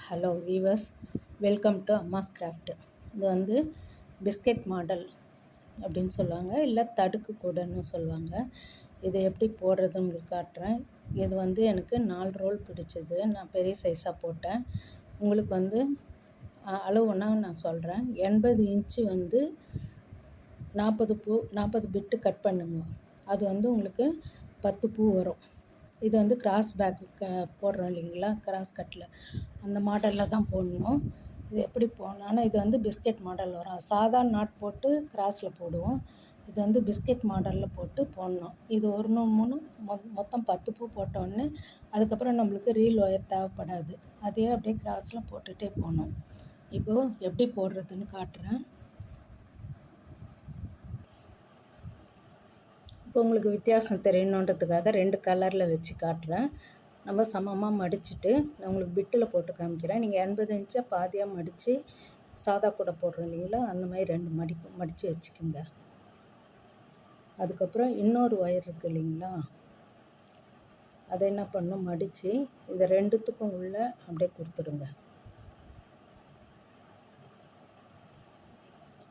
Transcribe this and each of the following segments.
Hello weavers, welcome to Amma's craft. இது வந்து biscuit model அப்படின்னு சொல்லுவாங்க, இல்லை தடுக்கு கூடன்னு சொல்லுவாங்க. இதை எப்படி போடுறதுன்னு உங்களுக்கு காட்டுறேன். இது வந்து எனக்கு 4 ரோல் பிடிச்சது. நான் பெரிய சைஸாக போட்டேன். உங்களுக்கு வந்து அளவு ஒன்றா நான் சொல்கிறேன். 80 இன்ச்சு வந்து 40 பிட்டு கட் பண்ணுங்க. அது வந்து உங்களுக்கு 10 பூ வரும். இது வந்து கிராஸ் பேக் போடுறோம் இல்லைங்களா, கிராஸ் கட்டில் அந்த மாடலில் தான் போடணும். இது எப்படி போடணும்னா, இது வந்து பிஸ்கெட் மாடல் வரும். சாதா நாட் போட்டு கிராஸில் போடுவோம். இது வந்து பிஸ்கெட் மாடலில் போட்டு போடணும். இது 1 3 மொத்தம் 10 பூ போட்டோடனே அதுக்கப்புறம் நம்மளுக்கு ரீல் ஒயர் தேவைப்படாது. அதையே அப்படியே கிராஸில் போட்டுகிட்டே போகணும். இப்போது எப்படி போடுறதுன்னு காட்டுறேன். இப்போ உங்களுக்கு வித்தியாசம் தெரியணுன்றதுக்காக 2 கலரில் வச்சு காட்டுறேன். நம்ம சமமாக மடிச்சுட்டு நான் உங்களுக்கு பிட்டில் போட்டு காமிக்கிறேன். நீங்கள் 80 இன்ச்சை பாதியாக மடித்து சாதா கூட போடுறோம் இல்லைங்களா, அந்த மாதிரி 2 மடித்து வச்சுக்கோங்க. அதுக்கப்புறம் இன்னொரு ஒயர் இருக்குது இல்லைங்களா, அதை என்ன பண்ணணும், மடித்து இதை 2த்துக்கும் உள்ளே அப்படியே கொடுத்துடுங்க.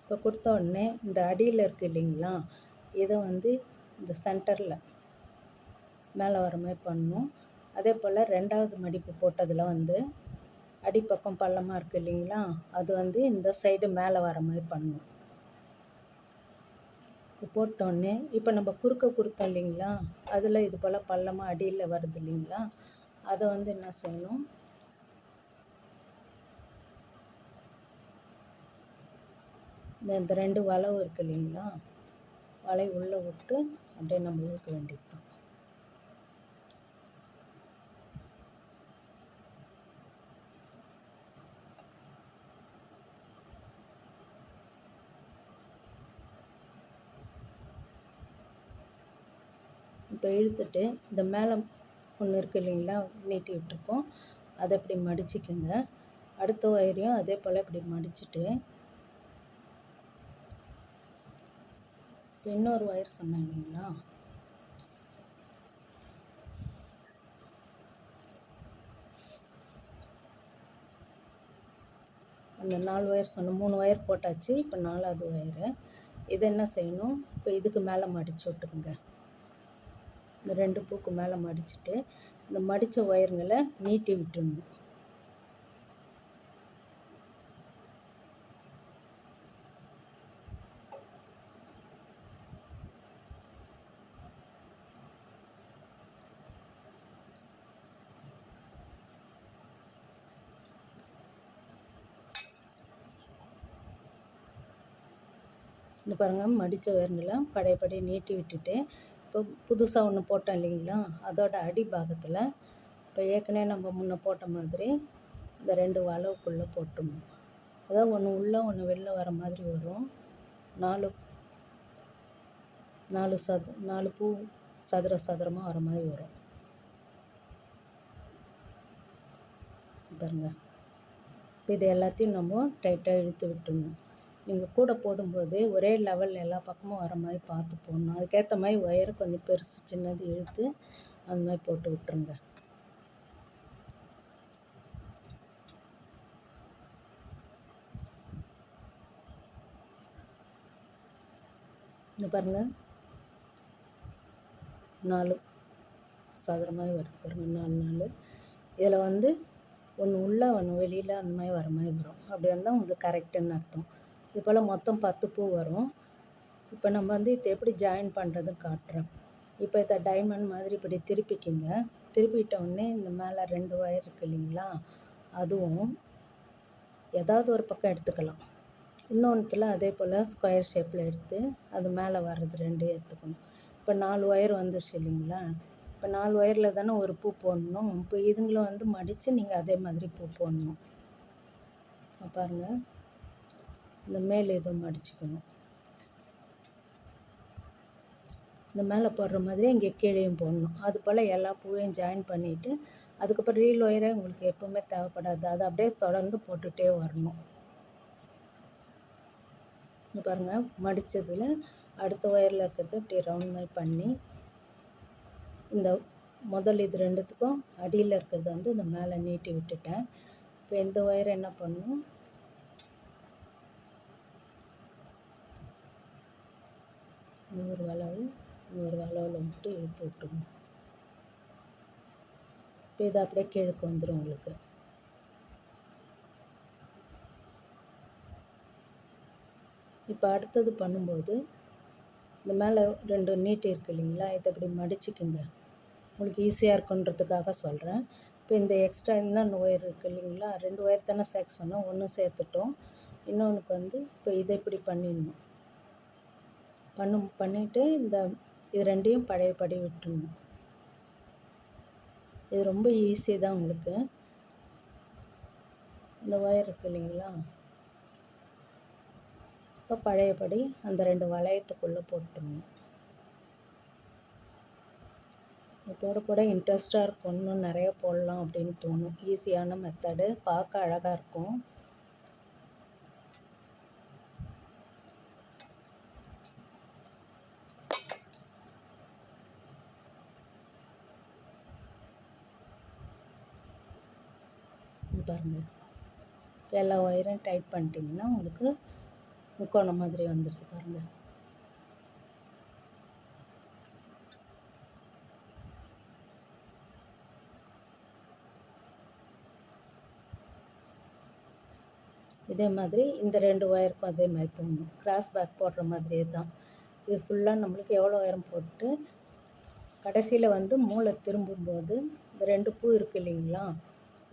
இப்போ கொடுத்த உடனே இந்த அடியில் இருக்குது இல்லைங்களா, இதை வந்து இந்த சென்டரில் மேலே வர மாதிரி பண்ணணும். அதே போல் 2வது மடிப்பு போட்டதில் வந்து அடிப்பக்கம் பள்ளமாக இருக்குது இல்லைங்களா, அது வந்து இந்த சைடு மேலே வர மாதிரி பண்ணணும். போட்டோடனே இப்போ நம்ம குறுக்க கொடுத்தோம் இல்லைங்களா, அதில் இது போல் பள்ளமாக அடியில் வருது இல்லைங்களா, அதை வந்து என்ன செய்யணும், இந்த 2 வளைவு இருக்குது இல்லைங்களா, வளைவு உள்ளே விட்டு அப்படியே நம்ம இழுக்க வேண்டியது தான். இப்போ இழுத்துட்டு இந்த மேலே ஒன்று இருக்குது இல்லைங்களா, நீட்டி விட்டுருக்கோம், அதை இப்படி மடிச்சுக்குங்க. அடுத்த ஒயரையும் அதே போல் இப்படி மடிச்சுட்டு இன்னொரு ஒயர் சொன்னேன் இல்லைங்களா, அந்த 4 ஒயர் சொன்னேன், 3 ஒயர் போட்டாச்சு. இப்போ 4வது ஒயரு இதை என்ன செய்யணும், இப்போ இதுக்கு மேலே மடித்து விட்டுக்குங்க. இந்த 2 பூக்கு மேலே மடிச்சுட்டு இந்த மடித்த ஒயருங்களை நீட்டி விட்டுடணும். இந்த பாருங்கள், மடித்த ஒயருங்களை பழையபடி நீட்டி விட்டுட்டு இப்போ புதுசாக ஒன்று போட்டோம் இல்லைங்களா, அதோட அடி பாகத்தில் இப்போ ஏற்கனவே நம்ம முன்ன போட்ட மாதிரி இந்த 2 வளைவுக்குள்ளே போட்டுடணும். அதாவது ஒன்று உள்ளே ஒன்று வெளில வர மாதிரி வரும். 4 பூ சதுரமாக வர மாதிரி வரும் பாருங்கள். இப்போ இது எல்லாத்தையும் நம்ம டைட்டாக இழுத்து விட்டுடணும். நீங்கள் கூட போடும்போது ஒரே லெவலில் எல்லா பக்கமும் வர மாதிரி பார்த்து போடணும். அதுக்கேற்ற மாதிரி ஒயரை கொஞ்சம் பெருசு சின்னது இழுத்து அந்த மாதிரி போட்டு விட்டுருங்க. இந்த பாருங்கள், 4 சதுரமாக வருது பாருங்கள், 4 இதில் வந்து ஒன்று உள்ளே ஒன்று வெளியில் அந்த மாதிரி வர மாதிரி வரும். அப்படி இருந்தால் உங்களுக்கு கரெக்டுன்னு அர்த்தம். இது போல் மொத்தம் 10 பூ வரும். இப்போ நம்ம வந்து இதை எப்படி ஜாயின் பண்ணுறதுன்னு காட்டுறேன். இப்போ இதை டைமண்ட் மாதிரி இப்படி திருப்பிக்கிங்க. திருப்பிட்ட உடனே இந்த மேலே 2 ஒயர் இருக்குது இல்லைங்களா, அதுவும் ஏதாவது ஒரு பக்கம் எடுத்துக்கலாம். இன்னொன்றுத்தில் அதே போல் ஸ்கொயர் ஷேப்பில் எடுத்து அது மேலே வர்றது 2 எடுத்துக்கணும். இப்போ 4 ஒயர் வந்துடுச்சு இல்லைங்களா, இப்போ 4 ஒயரில் தானே ஒரு பூ போடணும். இப்போ இதுங்களை வந்து மடித்து நீங்கள் அதே மாதிரி பூ போடணும். பாருங்கள், இந்த மேல் இதுவும் மடிச்சுக்கணும். இந்த மேலே போடுற மாதிரி இங்கே கீழேயும் போடணும். அது போல் எல்லா பூவையும் ஜாயின் பண்ணிவிட்டு அதுக்கப்புறம் ரீல் ஒயரே உங்களுக்கு எப்போவுமே தேவைப்படாது. அதை அப்படியே தொடர்ந்து போட்டுகிட்டே வரணும். பாருங்கள், மடித்ததில் அடுத்த ஒயரில் இருக்கிறது இப்படி ரவுண்ட் மாதிரி பண்ணி இந்த முதல் இது 2த்துக்கும் அடியில் இருக்கிறது வந்து இந்த மேலே நீட்டி விட்டுட்டேன். இப்போ இந்த ஒயர் என்ன பண்ணணும், இன்னொரு வளவில் வந்துட்டு இழுத்து விட்டுணும். இப்போ இது அப்படியே கீழே வந்துடும் உங்களுக்கு. இப்போ அடுத்தது பண்ணும்போது இந்த மேலே 2 நீட்டு இருக்குது இல்லைங்களா, இதை இப்படி மடிச்சுக்குங்க. உங்களுக்கு ஈஸியாக இருக்குன்றதுக்காக சொல்கிறேன். இப்போ இந்த எக்ஸ்ட்ரா இன்னொன்று ஒயர் இருக்குது இல்லைங்களா, 2 ஒயர் தானே சேர்க்க சொன்னோம், ஒன்று சேர்த்துட்டோம். இன்னொன்றுக்கு வந்து இப்போ இதை இப்படி பண்ணிடணும். பண்ணிவிட்டு இது ரெண்டையும் பழையபடி விட்டுடணும். இது ரொம்ப ஈஸி தான் உங்களுக்கு. இந்த ஒயர் இருக்குது இல்லைங்களா, இப்போ பழையபடி அந்த 2 வளையத்துக்குள்ளே போட்டுடணும். போட இன்ட்ரெஸ்ட்டாக இருக்கும், இன்னும் நிறைய போடலாம் அப்படின்னு தோணும். ஈஸியான மெத்தடு, பார்க்க அழகாக இருக்கும். பாருங்கள், எல்லா ஒயரும் டைட் பண்ணிட்டீங்கன்னா உங்களுக்கு முக்கோணம் மாதிரி வந்துடுது பாருங்கள். இதே மாதிரி இந்த 2 ஒயருக்கும் அதே மாதிரி போடணும். கிராஸ் பேக் போடுற மாதிரியே தான். இது ஃபுல்லாக நம்மளுக்கு எவ்வளோ உயரம் போட்டு கடைசியில் வந்து மூளை திரும்பும்போது இந்த 2 பூ இருக்குது இல்லைங்களா,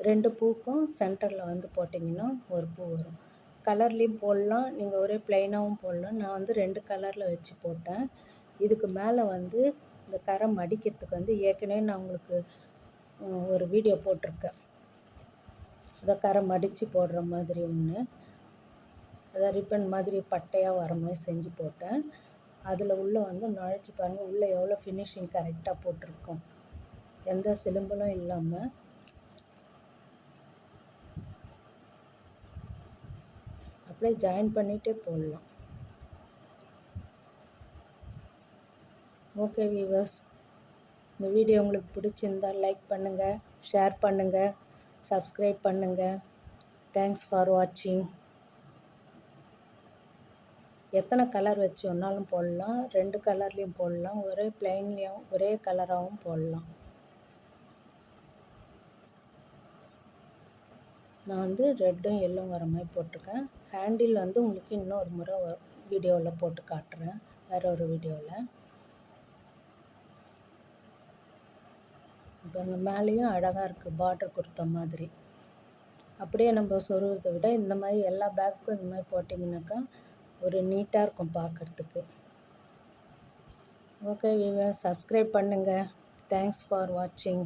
2 பூக்கும் சென்டரில் வந்து போட்டிங்கன்னா ஒரு பூ வரும். கலர்லேயும் போடலாம், நீங்கள் ஒரே ப்ளைனாகவும் போடலாம். நான் வந்து 2 கலரில் வச்சு போட்டேன். இதுக்கு மேலே வந்து இந்த கரை மடிக்கிறதுக்கு வந்து ஏற்கனவே நான் உங்களுக்கு ஒரு வீடியோ போட்டிருக்கேன். இதை கரை மடித்து போடுற மாதிரி ஒன்று, அதை ரிப்பன் மாதிரி பட்டையாக வர மாதிரி செஞ்சு போட்டேன். அதில் உள்ளே வந்து நுழைச்சி பாருங்கள், உள்ளே எவ்வளோ ஃபினிஷிங் கரெக்டாக போட்டிருக்கோம், எந்த சிலும்பலும் இல்லாமல். அப்படியே ஜாயின் பண்ணிகிட்டே போடலாம். ஓகே வியூவர்ஸ், இந்த வீடியோ உங்களுக்கு பிடிச்சிருந்தால் லைக் பண்ணுங்கள், ஷேர் பண்ணுங்கள், சப்ஸ்கிரைப் பண்ணுங்கள். தேங்க்ஸ் ஃபார் வாட்சிங். எத்தனை கலர் வச்சு ஒன்றாலும் போடலாம், 2 கலர்லேயும் போடலாம், ஒரே ப்ளைன்லேயும் ஒரே கலராகவும் போடலாம். நான் வந்து ரெட்டும் எல்லோ வர மாதிரி போட்டிருக்கேன். ஹேண்டில் வந்து உங்களுக்கு இன்னொரு முறை வீடியோவில் போட்டு காட்டுறேன், வேறு ஒரு வீடியோவில். இப்போ அந்த மேலேயும் அழகாக இருக்குது, பார்டர் கொடுத்த மாதிரி. அப்படியே நம்ம சொருவதை விட இந்த மாதிரி எல்லா பேக்குக்கும் இந்த மாதிரி போட்டிங்கனாக்கா ஒரு நீட்டாக இருக்கும் பார்க்குறதுக்கு. ஓகே வியூவர்ஸ், சப்ஸ்கிரைப் பண்ணுங்கள். தேங்க்ஸ் ஃபார் வாட்சிங்.